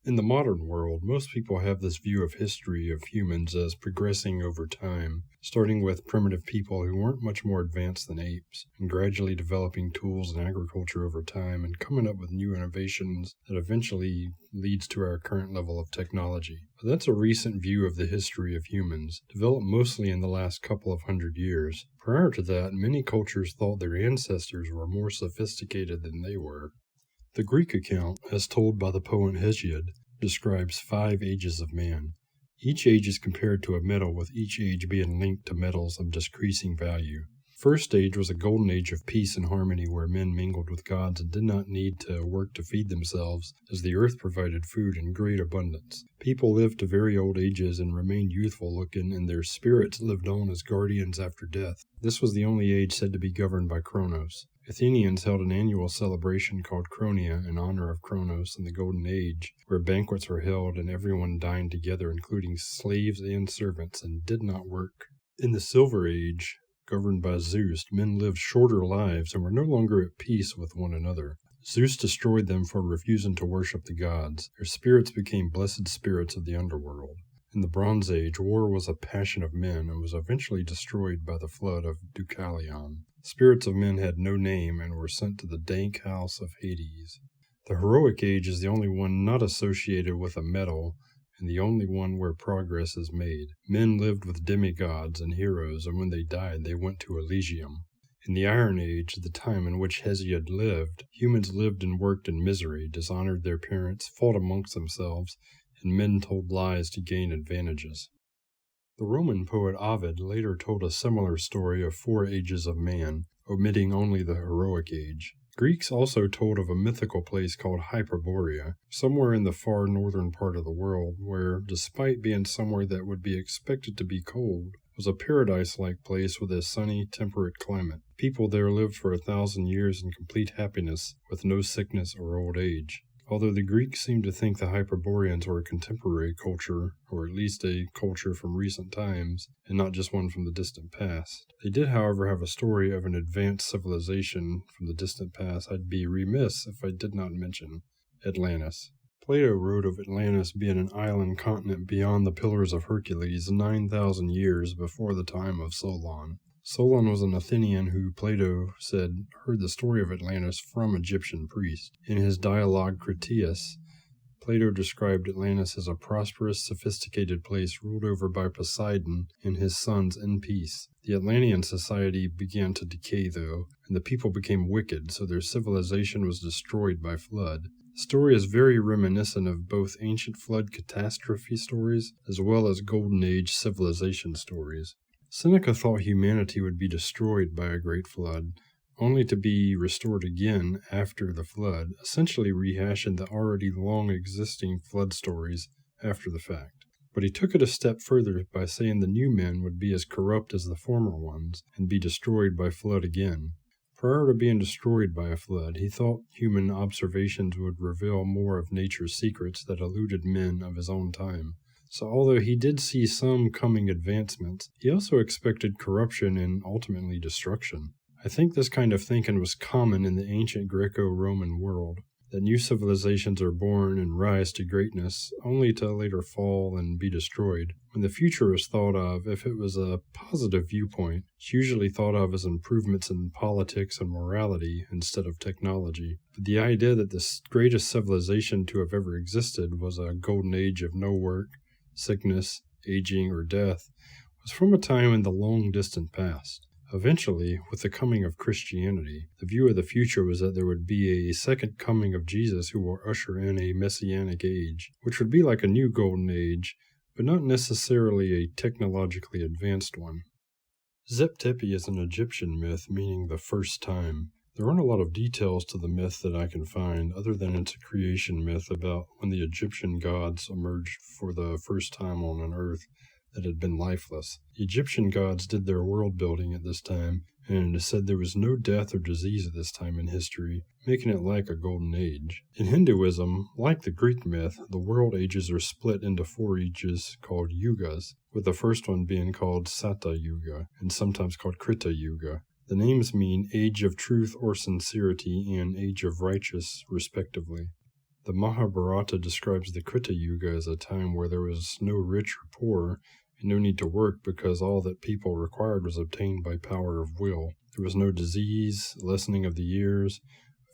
In the modern world, most people have this view of history of humans as progressing over time, starting with primitive people who weren't much more advanced than apes, and gradually developing tools and agriculture over time and coming up with new innovations that eventually leads to our current level of technology. But that's a recent view of the history of humans, developed mostly in the last couple of hundred years. Prior to that, many cultures thought their ancestors were more sophisticated than they were. The Greek account, as told by the poet Hesiod, describes 5 ages of man. Each age is compared to a metal, with each age being linked to metals of decreasing value. First age was a golden age of peace and harmony where men mingled with gods and did not need to work to feed themselves, as the earth provided food in great abundance. People lived to very old ages and remained youthful looking, and their spirits lived on as guardians after death. This was the only age said to be governed by Kronos. Athenians held an annual celebration called Chronia in honor of Kronos in the Golden Age, where banquets were held and everyone dined together, including slaves and servants, and did not work. In the Silver Age, governed by Zeus, men lived shorter lives and were no longer at peace with one another. Zeus destroyed them for refusing to worship the gods. Their spirits became blessed spirits of the underworld. In the Bronze Age, war was a passion of men and was eventually destroyed by the flood of Deucalion. Spirits of men had no name and were sent to the dank house of Hades. The Heroic Age is the only one not associated with a metal, and the only one where progress is made. Men lived with demigods and heroes, and when they died, they went to Elysium. In the Iron Age, the time in which Hesiod lived, humans lived and worked in misery, dishonored their parents, fought amongst themselves, and men told lies to gain advantages. The Roman poet Ovid later told a similar story of 4 ages of man, omitting only the Heroic Age. Greeks also told of a mythical place called Hyperborea, somewhere in the far northern part of the world, where, despite being somewhere that would be expected to be cold, was a paradise-like place with a sunny, temperate climate. People there lived for 1,000 years in complete happiness, with no sickness or old age. Although the Greeks seem to think the Hyperboreans were a contemporary culture, or at least a culture from recent times, and not just one from the distant past. They did, however, have a story of an advanced civilization from the distant past I'd be remiss if I did not mention: Atlantis. Plato wrote of Atlantis being an island continent beyond the Pillars of Hercules 9,000 years before the time of Solon. Solon was an Athenian who, Plato said, heard the story of Atlantis from Egyptian priests. In his dialogue Critias, Plato described Atlantis as a prosperous, sophisticated place ruled over by Poseidon and his sons in peace. The Atlantean society began to decay, though, and the people became wicked, so their civilization was destroyed by flood. The story is very reminiscent of both ancient flood catastrophe stories as well as Golden Age civilization stories. Seneca thought humanity would be destroyed by a great flood, only to be restored again after the flood, essentially rehashing the already long-existing flood stories after the fact. But he took it a step further by saying the new men would be as corrupt as the former ones and be destroyed by flood again. Prior to being destroyed by a flood, he thought human observations would reveal more of nature's secrets that eluded men of his own time. So although he did see some coming advancements, he also expected corruption and ultimately destruction. I think this kind of thinking was common in the ancient Greco-Roman world, that new civilizations are born and rise to greatness, only to later fall and be destroyed. When the future is thought of, if it was a positive viewpoint, it's usually thought of as improvements in politics and morality instead of technology. But the idea that the greatest civilization to have ever existed was a golden age of no work, sickness, aging, or death was from a time in the long distant past. Eventually, with the coming of Christianity, the view of the future was that there would be a second coming of Jesus who will usher in a messianic age, which would be like a new golden age, but not necessarily a technologically advanced one. Zep-Tepi is an Egyptian myth meaning the first time. There aren't a lot of details to the myth that I can find, other than it's a creation myth about when the Egyptian gods emerged for the first time on an earth that had been lifeless. The Egyptian gods did their world building at this time, and it is said there was no death or disease at this time in history, making it like a golden age. In Hinduism, like the Greek myth, the world ages are split into 4 ages called yugas, with the first one being called Sata Yuga, and sometimes called Krita Yuga. The names mean age of truth or sincerity and age of righteous, respectively. The Mahabharata describes the Krita Yuga as a time where there was no rich or poor, and no need to work because all that people required was obtained by power of will. There was no disease, lessening of the years,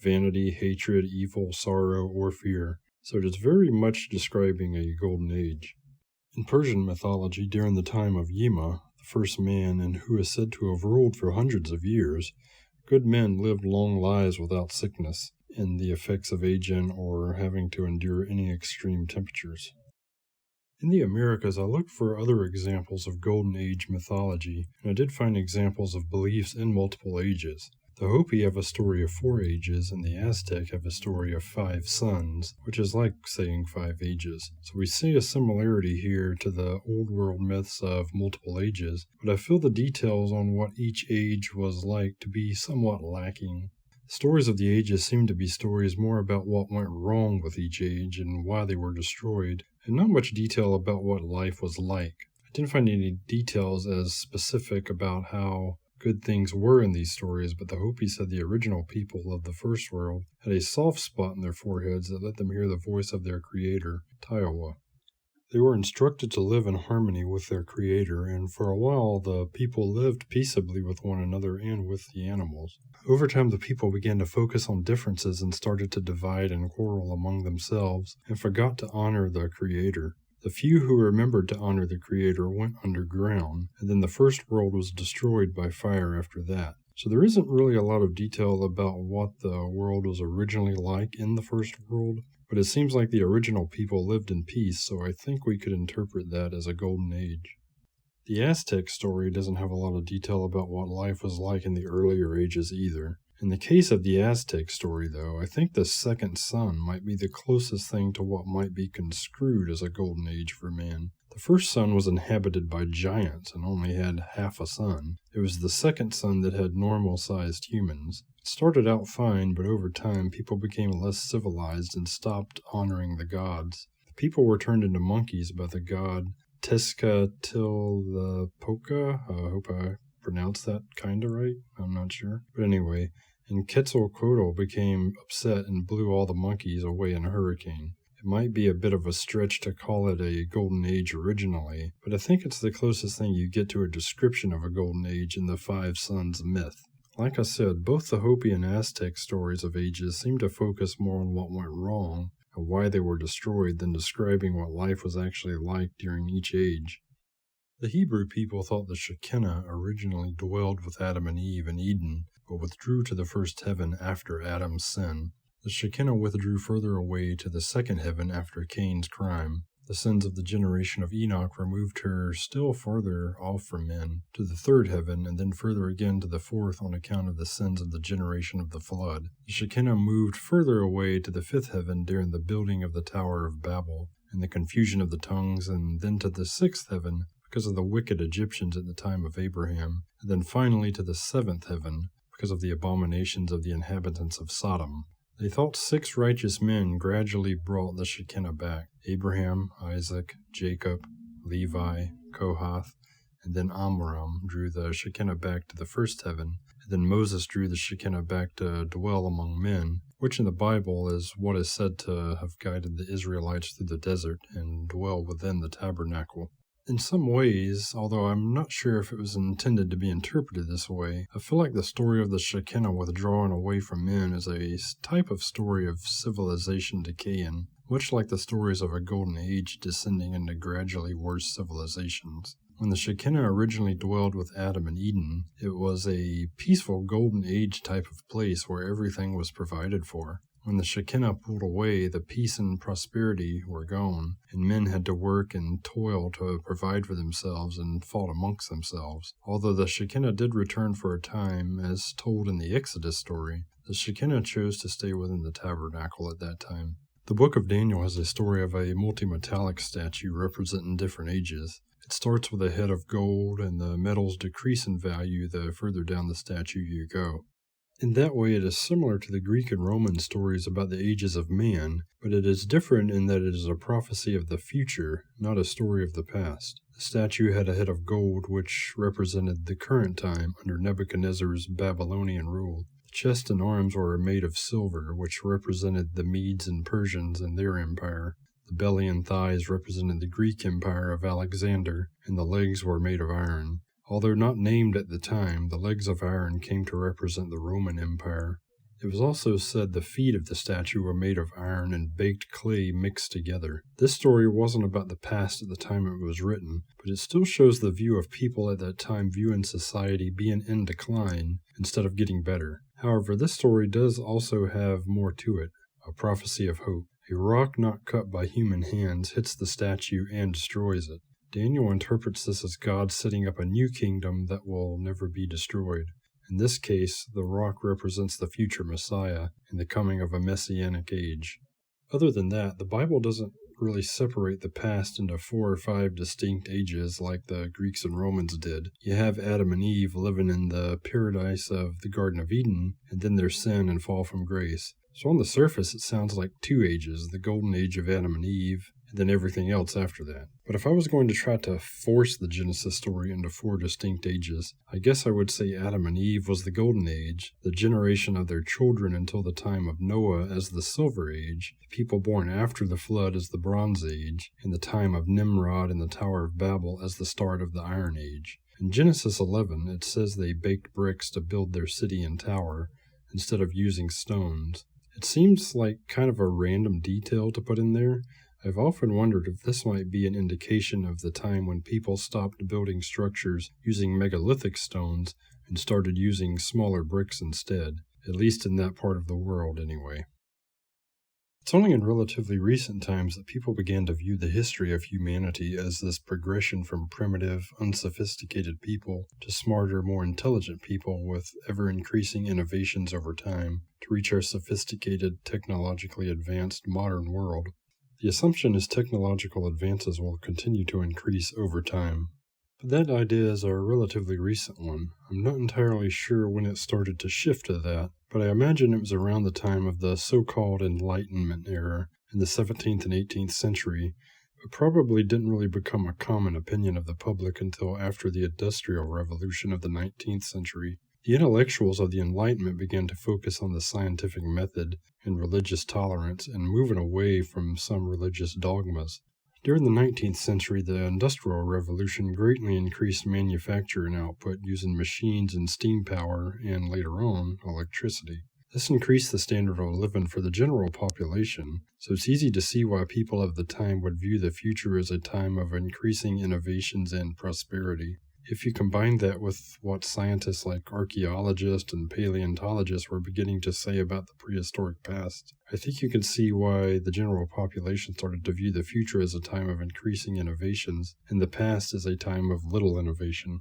vanity, hatred, evil, sorrow, or fear. So it is very much describing a golden age. In Persian mythology, during the time of Yima, the first man, and who is said to have ruled for hundreds of years, good men lived long lives without sickness and the effects of aging or having to endure any extreme temperatures. In the Americas, I looked for other examples of Golden Age mythology, and I did find examples of beliefs in multiple ages. The Hopi have a story of 4 ages, and the Aztec have a story of 5 suns, which is like saying 5 ages. So we see a similarity here to the old world myths of multiple ages, but I feel the details on what each age was like to be somewhat lacking. Stories of the ages seem to be stories more about what went wrong with each age and why they were destroyed, and not much detail about what life was like. I didn't find any details as specific about how good things were in these stories, but the Hopi said the original people of the first world had a soft spot in their foreheads that let them hear the voice of their creator, Taiwa. They were instructed to live in harmony with their creator, and for a while the people lived peaceably with one another and with the animals. Over time the people began to focus on differences and started to divide and quarrel among themselves, and forgot to honor the creator. The few who remembered to honor the Creator went underground, and then the first world was destroyed by fire after that. So there isn't really a lot of detail about what the world was originally like in the first world, but it seems like the original people lived in peace, so I think we could interpret that as a golden age. The Aztec story doesn't have a lot of detail about what life was like in the earlier ages either. In the case of the Aztec story, though, I think the second sun might be the closest thing to what might be construed as a golden age for man. The first sun was inhabited by giants and only had half a sun. It was the second sun that had normal-sized humans. It started out fine, but over time people became less civilized and stopped honoring the gods. The people were turned into monkeys by the god Tezcatlipoca. I hope I pronounced that kinda right. I'm not sure. But anyway, and Quetzalcoatl became upset and blew all the monkeys away in a hurricane. It might be a bit of a stretch to call it a golden age originally, but I think it's the closest thing you get to a description of a golden age in the 5 suns myth. Like I said, both the Hopi and Aztec stories of ages seem to focus more on what went wrong and why they were destroyed than describing what life was actually like during each age. The Hebrew people thought the Shekinah originally dwelled with Adam and Eve in Eden, but withdrew to the first heaven after Adam's sin. The Shekinah withdrew further away to the second heaven after Cain's crime. The sins of the generation of Enoch removed her still farther off from men, to the third heaven, and then further again to the fourth on account of the sins of the generation of the flood. The Shekinah moved further away to the fifth heaven during the building of the Tower of Babel, and the confusion of the tongues, and then to the sixth heaven, because of the wicked Egyptians at the time of Abraham, and then finally to the seventh heaven, because of the abominations of the inhabitants of Sodom. They thought 6 righteous men gradually brought the Shekinah back: Abraham, Isaac, Jacob, Levi, Kohath, and then Amram drew the Shekinah back to the first heaven, and then Moses drew the Shekinah back to dwell among men, which in the Bible is what is said to have guided the Israelites through the desert and dwell within the tabernacle. In some ways, although I'm not sure if it was intended to be interpreted this way, I feel like the story of the Shekinah withdrawing away from men is a type of story of civilization decaying, much like the stories of a golden age descending into gradually worse civilizations. When the Shekinah originally dwelled with Adam in Eden, it was a peaceful golden age type of place where everything was provided for. When the Shekinah pulled away, the peace and prosperity were gone, and men had to work and toil to provide for themselves and fought amongst themselves. Although the Shekinah did return for a time, as told in the Exodus story, the Shekinah chose to stay within the tabernacle at that time. The book of Daniel has a story of a multi-metallic statue representing different ages. It starts with a head of gold, and the metals decrease in value the further down the statue you go. In that way, it is similar to the Greek and Roman stories about the ages of man, but it is different in that it is a prophecy of the future, not a story of the past. The statue had a head of gold, which represented the current time under Nebuchadnezzar's Babylonian rule. Chest and arms were made of silver, which represented the Medes and Persians and their empire. The belly and thighs represented the Greek empire of Alexander, and the legs were made of iron. Although not named at the time, the legs of iron came to represent the Roman Empire. It was also said the feet of the statue were made of iron and baked clay mixed together. This story wasn't about the past at the time it was written, but it still shows the view of people at that time viewing society being in decline instead of getting better. However, this story does also have more to it, a prophecy of hope. A rock not cut by human hands hits the statue and destroys it. Daniel interprets this as God setting up a new kingdom that will never be destroyed. In this case, the rock represents the future Messiah and the coming of a messianic age. Other than that, the Bible doesn't really separate the past into 4 or 5 distinct ages like the Greeks and Romans did. You have Adam and Eve living in the paradise of the Garden of Eden, and then their sin and fall from grace. So on the surface, it sounds like 2 ages, the golden age of Adam and Eve, and then everything else after that. But if I was going to try to force the Genesis story into 4 distinct ages, I guess I would say Adam and Eve was the golden age, the generation of their children until the time of Noah as the silver age, the people born after the flood as the bronze age, and the time of Nimrod and the Tower of Babel as the start of the iron age. In Genesis 11, it says they baked bricks to build their city and tower, instead of using stones. It seems like kind of a random detail to put in there. I've often wondered if this might be an indication of the time when people stopped building structures using megalithic stones and started using smaller bricks instead, at least in that part of the world anyway. It's only in relatively recent times that people began to view the history of humanity as this progression from primitive, unsophisticated people to smarter, more intelligent people with ever-increasing innovations over time to reach our sophisticated, technologically advanced modern world. The assumption is technological advances will continue to increase over time. But that idea is a relatively recent one. I'm not entirely sure when it started to shift to that, but I imagine it was around the time of the so-called Enlightenment era in the 17th and 18th century, but probably didn't really become a common opinion of the public until after the Industrial Revolution of the 19th century. The intellectuals of the Enlightenment began to focus on the scientific method and religious tolerance and moving away from some religious dogmas. During the 19th century, the Industrial Revolution greatly increased manufacturing output using machines and steam power and, later on, electricity. This increased the standard of living for the general population, so it's easy to see why people of the time would view the future as a time of increasing innovations and prosperity. If you combine that with what scientists like archaeologists and paleontologists were beginning to say about the prehistoric past, I think you can see why the general population started to view the future as a time of increasing innovations and the past as a time of little innovation.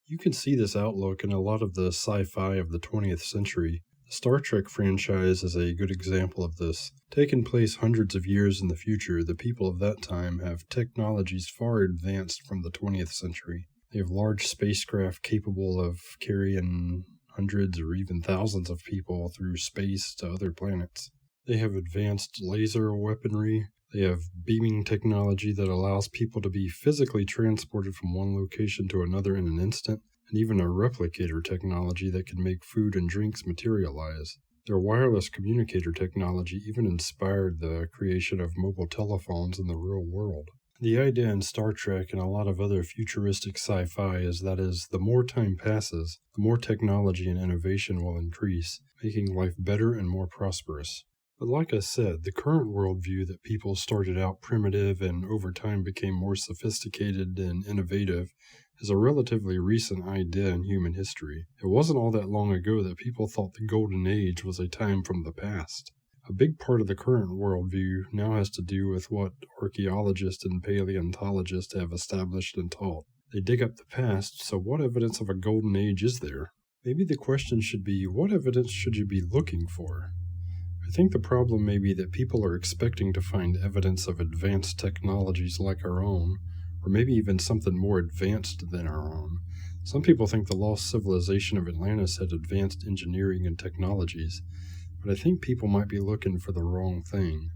You can see this outlook in a lot of the sci-fi of the 20th century. The Star Trek franchise is a good example of this. Taking place hundreds of years in the future, the people of that time have technologies far advanced from the 20th century. They have large spacecraft capable of carrying hundreds or even thousands of people through space to other planets. They have advanced laser weaponry. They have beaming technology that allows people to be physically transported from one location to another in an instant, and even a replicator technology that can make food and drinks materialize. Their wireless communicator technology even inspired the creation of mobile telephones in the real world. The idea in Star Trek and a lot of other futuristic sci-fi is that as the more time passes, the more technology and innovation will increase, making life better and more prosperous. But like I said, the current worldview that people started out primitive and over time became more sophisticated and innovative is a relatively recent idea in human history. It wasn't all that long ago that people thought the Golden Age was a time from the past. A big part of the current worldview now has to do with what archaeologists and paleontologists have established and taught. They dig up the past, so what evidence of a golden age is there? Maybe the question should be, what evidence should you be looking for? I think the problem may be that people are expecting to find evidence of advanced technologies like our own, or maybe even something more advanced than our own. Some people think the lost civilization of Atlantis had advanced engineering and technologies, but I think people might be looking for the wrong thing.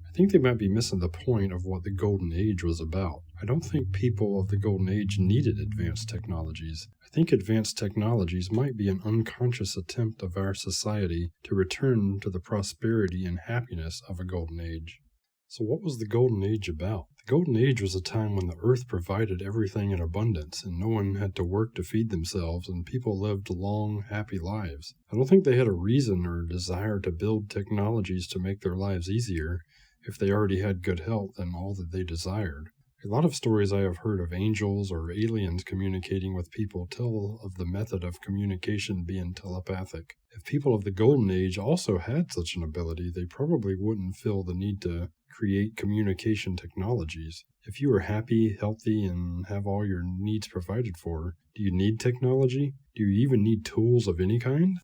I I think they might be missing the point of what the Golden Age was about. I don't think people of the Golden Age needed advanced technologies. I think advanced technologies might be an unconscious attempt of our society to return to the prosperity and happiness of a Golden Age. So what was the Golden Age about? The Golden Age was a time when the earth provided everything in abundance and no one had to work to feed themselves and people lived long, happy lives. I don't think they had a reason or desire to build technologies to make their lives easier if they already had good health and all that they desired. A lot of stories I have heard of angels or aliens communicating with people tell of the method of communication being telepathic. If people of the Golden Age also had such an ability, they probably wouldn't feel the need to create communication technologies. If you are happy, healthy, and have all your needs provided for, do you need technology? Do you even need tools of any kind?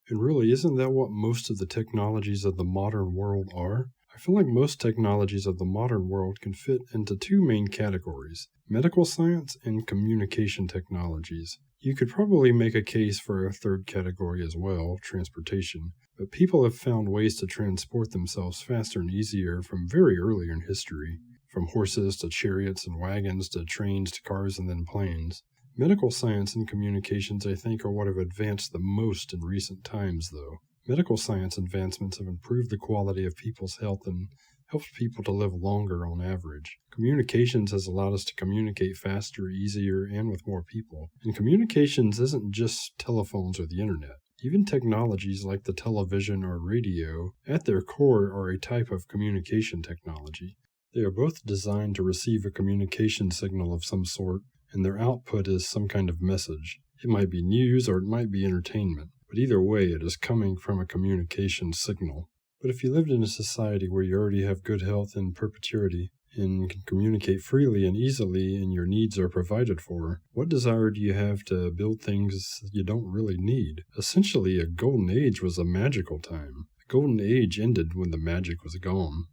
And really, isn't that what most of the technologies of the modern world are? I feel like most technologies of the modern world can fit into two main categories: medical science and communication technologies. You could probably make a case for a third category as well, transportation, but people have found ways to transport themselves faster and easier from very early in history, from horses to chariots and wagons to trains to cars and then planes. Medical science and communications, I think, are what have advanced the most in recent times, though. Medical science advancements have improved the quality of people's health and helped people to live longer on average. Communications has allowed us to communicate faster, easier, and with more people. And communications isn't just telephones or the internet. Even technologies like the television or radio, at their core, are a type of communication technology. They are both designed to receive a communication signal of some sort, and their output is some kind of message. It might be news or it might be entertainment, but either way it is coming from a communication signal. But if you lived in a society where you already have good health in perpetuity and can communicate freely and easily and your needs are provided for, what desire do you have to build things you don't really need? Essentially, a golden age was a magical time. The golden age ended when the magic was gone.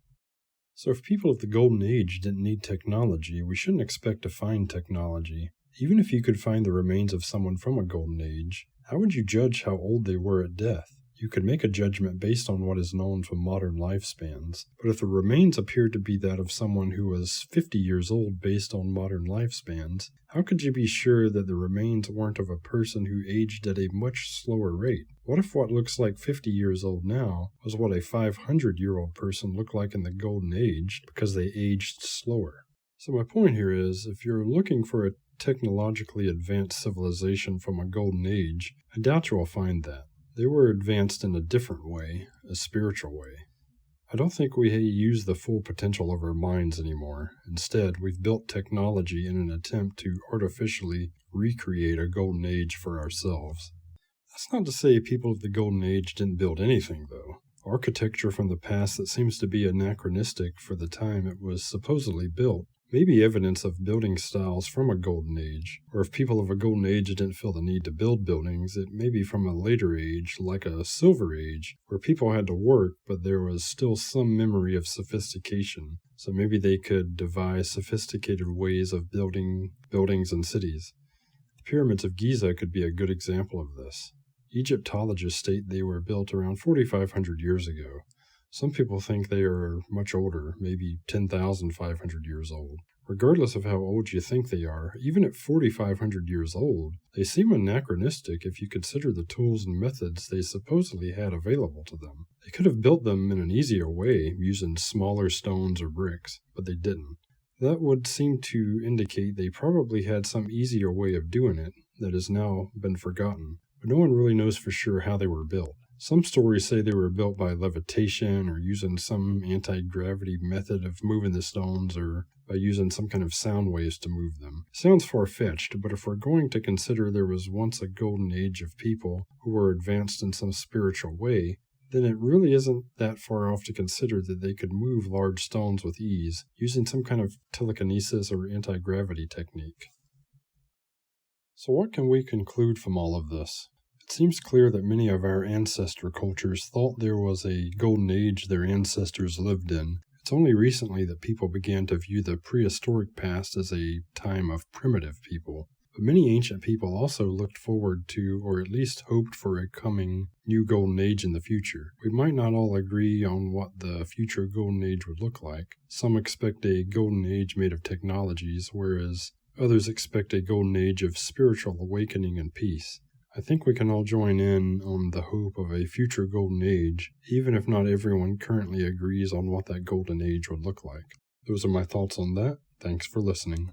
So if people of the golden age didn't need technology, we shouldn't expect to find technology. Even if you could find the remains of someone from a golden age, how would you judge how old they were at death? You could make a judgment based on what is known from modern lifespans, but if the remains appeared to be that of someone who was 50 years old based on modern lifespans, how could you be sure that the remains weren't of a person who aged at a much slower rate? What if what looks like 50 years old now was what a 500-year-old person looked like in the Golden Age because they aged slower? So my point here is, if you're looking for a technologically advanced civilization from a Golden Age, I doubt you will find that. They were advanced in a different way, a spiritual way. I don't think we use the full potential of our minds anymore. Instead, we've built technology in an attempt to artificially recreate a golden age for ourselves. That's not to say people of the golden age didn't build anything, though. Architecture from the past that seems to be anachronistic for the time it was supposedly built may be evidence of building styles from a golden age, or if people of a golden age didn't feel the need to build buildings, it may be from a later age, like a silver age, where people had to work, but there was still some memory of sophistication, so maybe they could devise sophisticated ways of building buildings and cities. The pyramids of Giza could be a good example of this. Egyptologists state they were built around 4,500 years ago. Some people think they are much older, maybe 10,500 years old. Regardless of how old you think they are, even at 4,500 years old, they seem anachronistic if you consider the tools and methods they supposedly had available to them. They could have built them in an easier way, using smaller stones or bricks, but they didn't. That would seem to indicate they probably had some easier way of doing it that has now been forgotten, but no one really knows for sure how they were built. Some stories say they were built by levitation or using some anti-gravity method of moving the stones or by using some kind of sound waves to move them. Sounds far-fetched, but if we're going to consider there was once a golden age of people who were advanced in some spiritual way, then it really isn't that far off to consider that they could move large stones with ease using some kind of telekinesis or anti-gravity technique. So what can we conclude from all of this? It seems clear that many of our ancestor cultures thought there was a golden age their ancestors lived in. It's only recently that people began to view the prehistoric past as a time of primitive people. But many ancient people also looked forward to, or at least hoped for, a coming new golden age in the future. We might not all agree on what the future golden age would look like. Some expect a golden age made of technologies, whereas others expect a golden age of spiritual awakening and peace. I think we can all join in on the hope of a future golden age, even if not everyone currently agrees on what that golden age would look like. Those are my thoughts on that. Thanks for listening.